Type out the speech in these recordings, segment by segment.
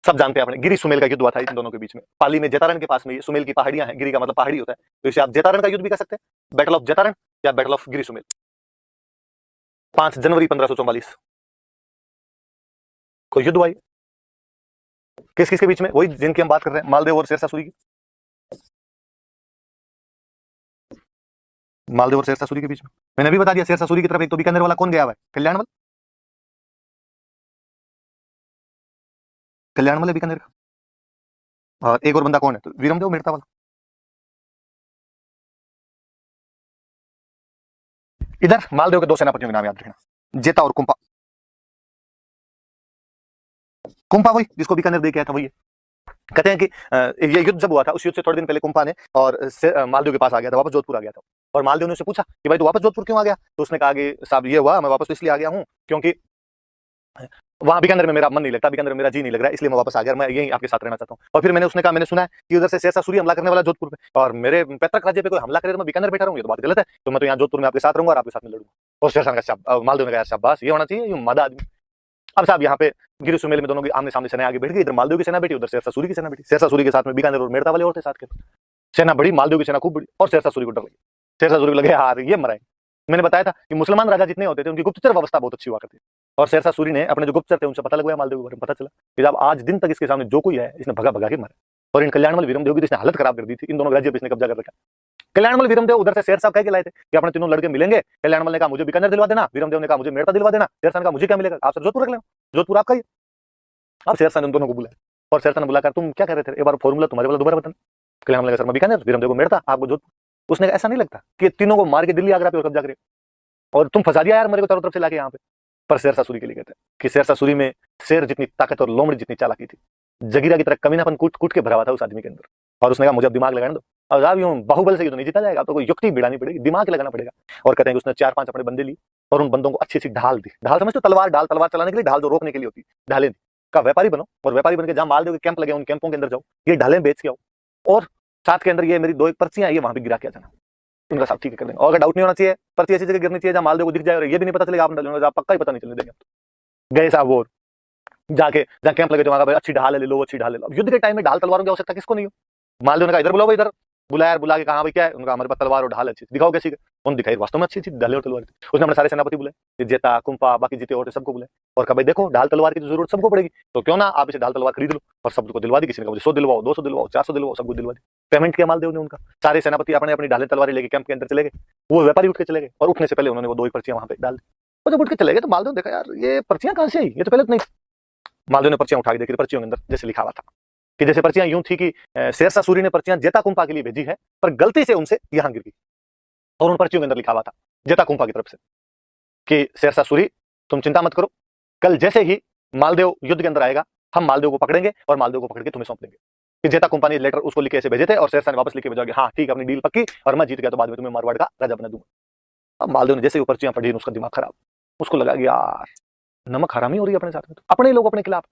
सब जानते हैं अपने गिरी सुमेल का युद्ध हुआ था इन दोनों के बीच में, पाली में जेतारण के पास में। ये सुमेल की पहाड़ियां हैं, गिरी का मतलब पहाड़ी होता है, तो इसे आप जेतारण का युद्ध भी कह सकते हैं, बैटल ऑफ जेतारण या बैटल ऑफ गिरी सुमेल। 5 जनवरी 1544 को युद्ध हुआ। किस किस के बीच में? वही जिनकी हम बात कर रहे हैं, मालदेव और शेरशाह सूरी की। मालदेव और शेरशाह सूरी के बीच में मैंने अभी बता दिया। शेरशाह सूरी की तरफ एक तो बीकानेर वाला कौन गया हुआ है? कल्याणमल। कल्याणमल है बीकानेर का। और एक और बंदा कौन है? तो वीरमदेव मेड़ता वाला। इधर मालदेव के 2 सेनापतियों के नाम याद रखना, जेता और कुंपा। कुंपा वही जिसको बीकानेर दे के आया था, वही है। कहते हैं कि ये युद्ध जब हुआ था, उस युद्ध से थोड़े दिन पहले कुंपा ने और मालदेव के पास आ गया था, वापस जोधपुर आ गया था। और मालदेव ने उससे पूछा कि भाई तू वापस जोधपुर क्यों आ गया? तो उसने कहा कि साहब ये हुआ, मैं वापस तो इसलिए आ गया हूँ क्योंकि वहां बीकानेर में मेरा मन नहीं लगता, बीकानेर में मेरा जी नहीं लग रहा है, इसलिए मैं वापस आ गया, मैं यहीं आपके साथ रहना चाहता हूँ। और फिर मैंने उसने कहा, मैंने सुना है कि उधर से शेरशाह सूरी हमला करने वाला जोधपुर पे, और मेरे पैतृक राज्य पे कोई हमला करे तो मैं बीकानेर बैठा रहूँ, ये तो बात गलत है। तो मैं तो यहाँ जोधपुर में आपके साथ रहूंगा और आपके साथ में लड़ूंगा। और शेरशाह का मालदेव ने कहा शाबाश, ये होना चाहिए, यूं मादा आदमी। अब साहब यहाँ पे गिरी सुमेल में दोनों की आमने सामने सेना आगे बैठ गई। इधर मालदेव की सेना बैठी, उधर शेरशाह सूरी की सेना बैठी। शेरशाह सूरी के साथ में बीकानेर और मेड़ता वाले और थे साथ के। सेना बड़ी, मालदेव की सेना खूब बड़ी, और शेरशाह सूरी को डर लगी। शेरशाह सूरी को लगे यार ये मरा है। मैंने बताया था कि मुसलमान राजा जितने होते थे उनकी गुप्तचर व्यवस्था बहुत अच्छी हुआ करती थी। और शेरशाह सूरी ने अपने जो गुप्तचर थे उनसे पता लगवाया मालदेव के बारे में, पता चला कि जब आज दिन तक इसके सामने जो कोई है इसने भगा भगा के मारा। और इन कल्याणमल वीरमदेव की इसने हालत खराब कर दी थी, इन दोनों राज्य पे इसने कब्जा कर रखा। कल्याणमल वीरमदेव उधर से शेरशाह कह के लाए थे कि अपने तीनों लड़के मिलेंगे। कल्याणमल ने कहा मुझे बीकानेर दिलवा देना, वीरमदेव ने कहा मुझे मेड़ता दिलवा देना, शेरशाह ने कहा मुझे क्या मिलेगा, आप सब जोधपुर रख लेना, जोधपुर आपका ही। अब शेरशाह ने उन दोनों को बुलाया और शेरशाह ने बुलाकर तुम क्या कह रहे थे, एक बार फॉर्मूला तुम्हारे वाला दोबारा बताना। कल्याणमल ने कहा सर मैं बीकानेर, वीरमदेव को मेड़ता, आपको जोधपुर। उसने ऐसा नहीं लगता कि तीनों को मार के दिल्ली आगरा पे कब्जा करे और तुम फंसा दिया यार मेरे को चारों तरफ से लाके यहाँ पे। पर शेरशाह सूरी के लिए कहते हैं कि शेरशाह सूरी में शेर जितनी ताकत और लोमड़ी जितनी चालाकी थी, जगीरा की तरह कमीनापन कूट कूट के भरा हुआ था उस आदमी के अंदर। और उसने कहा मुझे अब दिमाग लगाने दो, अब आप यूं बाहुबल से ही तो नहीं जीता जाएगा, तो कोई युक्ति बिड़ानी पड़ेगी, दिमाग लगाना पड़ेगा। और कहते हैं कि उसने 4-5 अपने बंदे लिए और उन बंदों को अच्छी अच्छी ढाल दी। ढाल समझते हो? तलवार, ढाल, तलवार चलाने के लिए ढाल जो रोकने के लिए होती, ढालें दी। का व्यापारी बनो और व्यापारी बन के जहां मालदेव के कैंप लगे उन कैंपों के अंदर जाओ, ये ढालें बेच के आओ, और साथ के अंदर ये मेरी 2 एक पर्चियां ये वहां पे गिरा के आ जाना, उनका सब ठीक कर देंगे। और अगर डाउट नहीं होना चाहिए, पर्ची ऐसी जगह गिरनी चाहिए जहां मालदेव को दिख जाए और ये भी नहीं पता चलेगा आपने डालूंगा, पक्का ही पता नहीं चलने देंगे। गए साहब वो जाके जहां कैंप लगे थे वहां अच्छी ढाल ले लो, अच्छी ढाल ले लो। युद्ध के टाइम में ढाल तलवारों की आवश्यकता किसको नहीं हो? मालदेव ने कहा इधर बुलाओ, इधर बुलाया यार, बुला के कहा भाई क्या है? उनका हमारे पास तलवार और ढाल अच्छी, दिखाओ कैसी। उन दिखाई, वास्तव में अच्छी थी ढाल और तलवार। उसने अपने सारे सेनापति बुलाए, जेता, कुंपा, बाकी जीते और सबको बुलाए और कहा भाई देखो ढाल तलवार की जरूरत सबको पड़ेगी, तो क्यों ना आप इसे ढाल तलवार खरीद लो। और सबको दिलवा दी, किसी ने कहा 100 दिलवाओ, 200 दिलवाओ, 400 दिलवाओ, सबको दिलवा दी। पेमेंट किया मालदेव ने उनका। सारे सेनापति अपने अपनी ढालें तलवारें लेके कैंप के अंदर चले गए। वो व्यापारी उठ के चले गए और उठने से पहले उन्होंने वो 2 पर्चियां वहां पे डाल दी। और जब उठ के चले गए तो मालदेव ने देखा यार ये पर्चियां कहां से आई, ये तो पहले तो नहीं। मालदेव ने पर्चियां उठा के देखी, पर्चियों के अंदर जैसे लिखा हुआ था कि जैसे पर्चियां यूं थी कि शेरशाह सूरी ने पर्चियां जेता कुंपा के लिए भेजी है, पर गलती से उनसे यहां गिर गई। और उन पर्चियों के अंदर लिखा हुआ था जेता कुंपा की तरफ से कि शेरशाह सूरी तुम चिंता मत करो, कल जैसे ही मालदेव युद्ध के अंदर आएगा हम मालदेव को पकड़ेंगे और मालदेव को पकड़ के तुम्हें सौंप देंगे। कि जेता कुंपा ने लेटर उसको लिखे ऐसे भेजे थे और शेरशाह ने वापस लिखे भेजा कि हाँ ठीक है अपनी डील पक्की, और मैं जीत गया तो बाद में तुम्हें मारवाड़ का राजा बना दूंगा। अब मालदेव ने जैसे ही पर्चियां पढ़ी उसका दिमाग खराब, उसको लगा कि यार नमक हरामी हो रही है अपने साथ में, तो अपने लोग अपने खिलाफ।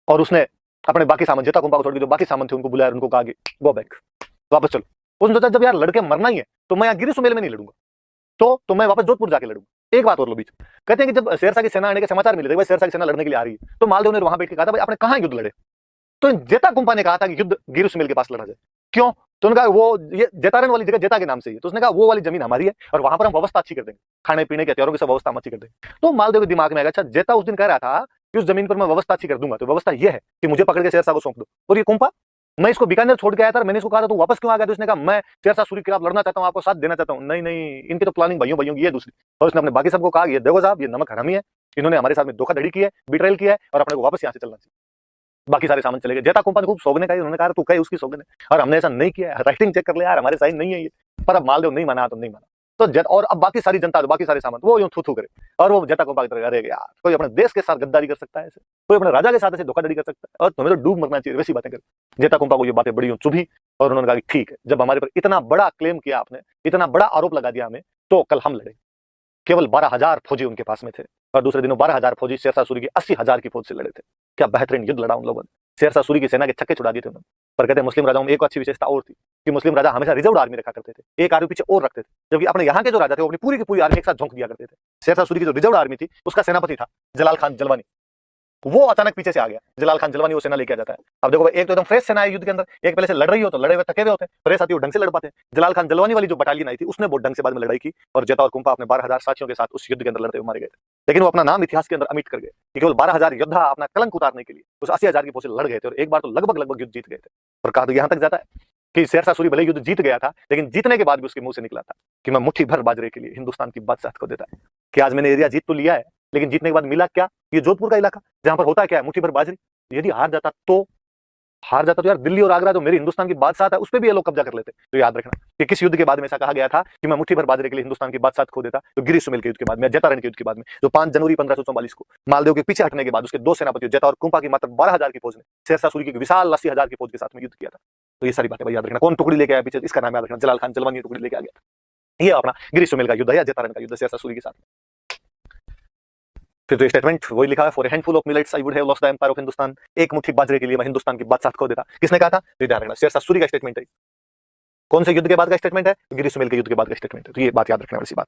और उसने अपने बाकी सामान, जेता कुंपा को छोड़ के जो बाकी सामान थे उनको बुलाया, उनको कहा कि गो बैक, वापस चलो। उसने सोचा जब यार लड़के मरना ही है तो मैं यहाँ गिरी सुमेल में नहीं लड़ूंगा, तो मैं वापस जोधपुर जाके लड़ूंगा। एक बात और लो बीच, कहते हैं कि जब शेरशाह की सेना आने के समाचार मिले थे भाई शेरशाह की सेना लड़ने के लिए आ रही है, तो मालदेव ने वहां बैठ के कहा था भाई आपने कहां युद्ध लड़े? तो जेता कुंपा ने कहा था कि युद्ध गिरी सुमेल के पास लड़ा जाए। क्यों? तो उन्होंने कहा वो ये जेतारन वाली जगह जेता के नाम से ही है, तो उसने कहा वो वाली जमीन हमारी है और वहां पर हम व्यवस्था अच्छी कर देंगे, खाने पीने के हथियारों की सब व्यवस्था हम अच्छी कर देंगे। तो मालदेव के दिमाग में आया अच्छा जेता उस दिन कह रहा था कि उस जमीन पर मैं व्यवस्था अच्छी कर दूंगा, तो व्यवस्था ये है कि मुझे पकड़ के शेरशाह को सौंप दो। और ये कुंपा, मैं इसको बीकानेर छोड़ के आया था, मैंने इसको कहा था तू वापस क्यों आ गया? तो इसने कहा मैं शेरशाह सूरी के खिलाफ लड़ना चाहता हूं, आपको साथ देना चाहता हूं। नहीं नहीं, इनकी तो प्लानिंग भाइयों भाइयों की है दूसरी। और उसने अपने बाकी सबको कहा ये देखो साहब ये नमक हरामी है, इन्होंने हमारे साथ में धोखाधड़ी की है, बिट्रेल किया है और अपने को वापस यहाँ से चलना चाहिए। बाकी सारे सामान चले गए। जेता कुंपा ने खूब सौगने का, उन्होंने कहा तू कहे उसकी सौगने, और हमने ऐसा नहीं किया, राइटिंग चेक कर ले यार हमारे साइन नहीं है ये। पर अब मालदेव नहीं माना तो नहीं माना, तो और अब बाकी सारी जनता, बाकी सारे सामान वो यूं थू थू करे और वो जेता कुंपा की तरह, अरे यार कोई अपने देश के साथ गद्दारी कर सकता है ऐसे, कोई अपने राजा के साथ ऐसे धोखाधड़ी कर सकता है, और तुम्हें तो डूब मरना चाहिए वैसी बातें कर। जेता कुंपा को ये बातें बड़ी चुभी और उन्होंने कहा कि ठीक है, जब हमारे पर इतना बड़ा क्लेम किया आपने, इतना बड़ा आरोप लगा दिया हमें, तो कल हम लड़े। केवल 12,000 फौजी उनके पास में थे और दूसरे दिनों 12,000 फौजी शेरशाह सूरी की 80,000 की फौज से लड़े थे। क्या बेहतरीन युद्ध लड़ा उन लोगों ने, शेरशाह सूरी की सेना के छक्के छुड़ा दिए थे उन्होंने। पर कहते हैं मुस्लिम राजाओं में एक अच्छी विशेषता और थी कि मुस्लिम राजा हमेशा रिजर्व आर्मी रखा करते थे, एक आर्मी पीछे और रखते थे, जबकि अपने यहाँ के जो राजा थे वो अपनी पूरी की पूरी आर्मी एक साथ झोंक दिया करते थे। शेरशाह सूरी की जो रिजर्व आर्मी थी उसका सेनापति था जलाल खान जलवानी। वो अचानक पीछे से आ गया, जलाल खान जलवानी वो सेना लेके आ जाता है। अब देखो भाई, एक तो एकदम फ्रेश सेना है युद्ध के अंदर, एक पहले से लड़ रही हो तो लड़े हुए थके हुए होते हैं, फ्रेश आती है वो ढंग से लड़ पाते हैं। जलाल खान जलवानी वाली जो बटालियन आई थी उसने बहुत ढंग से बाद में लड़ाई की और जेता और कुंपा अपने 12,000 साथियों के साथ उस युद्ध के अंदर लड़ते हुए मारे गए थे। लेकिन वो अपना नाम इतिहास के अंदर अमिट कर गए कि केवल 12,000 योद्धा अपना कलंक उतारने के लिए उस 80,000 की फौज से लड़ गए थे और एक बार तो लगभग लगभग युद्ध जीत गए थे। और कहा तो यहां तक जाता है कि शेरशाह सूरी भले युद्ध जीत गया था, लेकिन जीतने के बाद भी उसके मुंह से निकला था कि मैं मुट्ठी भर बाजरे के लिए हिंदुस्तान की बादशाह को देता है। कि आज मैंने एरिया जीत तो लिया है, लेकिन जीतने के बाद मिला क्या? ये जोधपुर का इलाका जहां पर होता क्या है, मुट्ठी भर बाजरी। यदि हार जाता तो यार दिल्ली और आगरा जो मेरी हिंदुस्तान की बादशाह है उस पर भी ये लोग कब्जा कर लेते। तो याद रखना कि किस युद्ध के बाद में ऐसा कहा गया था कि मैं मुट्ठी भर बाजरे के लिए हिंदुस्तान की बादशाह खो देता, तो गिरी सुमेल के युद्ध के बाद में, जैतारण के युद्ध के बाद में, जो 5 जनवरी 1544 को मालदेव के पीछे हटने के बाद उसके 2 सेनापतियों जैता और कुंपा की मात्र 12,000 की फौज ने शेरशाह सूरी की विशाल 80,000 की फौज के साथ में युद्ध किया था। तो ये सारी बातें भाई याद रखना। कौन टुकड़ी लेके आया पीछे, इसका नाम याद रखना, जलाल खान जलवानी टुकड़ी लेके आ गया था। ये अपना गिरी सुमेल का युद्ध है या जैतारण का युद्ध शेरशाह सूरी के साथ। फिर तो स्टेटमेंट वही लिखा है, for a handful of millets I would have lost the empire of Hindustan. एक मुट्ठी बाजरे के लिए मैं हिंदुस्तान की बादशाह खो देता। किसने कहा था? तो ध्यान रखना, शेरशाह सूरी का स्टेटमेंट है। कौन से युद्ध के बाद का स्टेटमेंट है? गिरी सुमेल के युद्ध के बाद का स्टेटमेंट है। तो ये बात याद रखना वाली बात।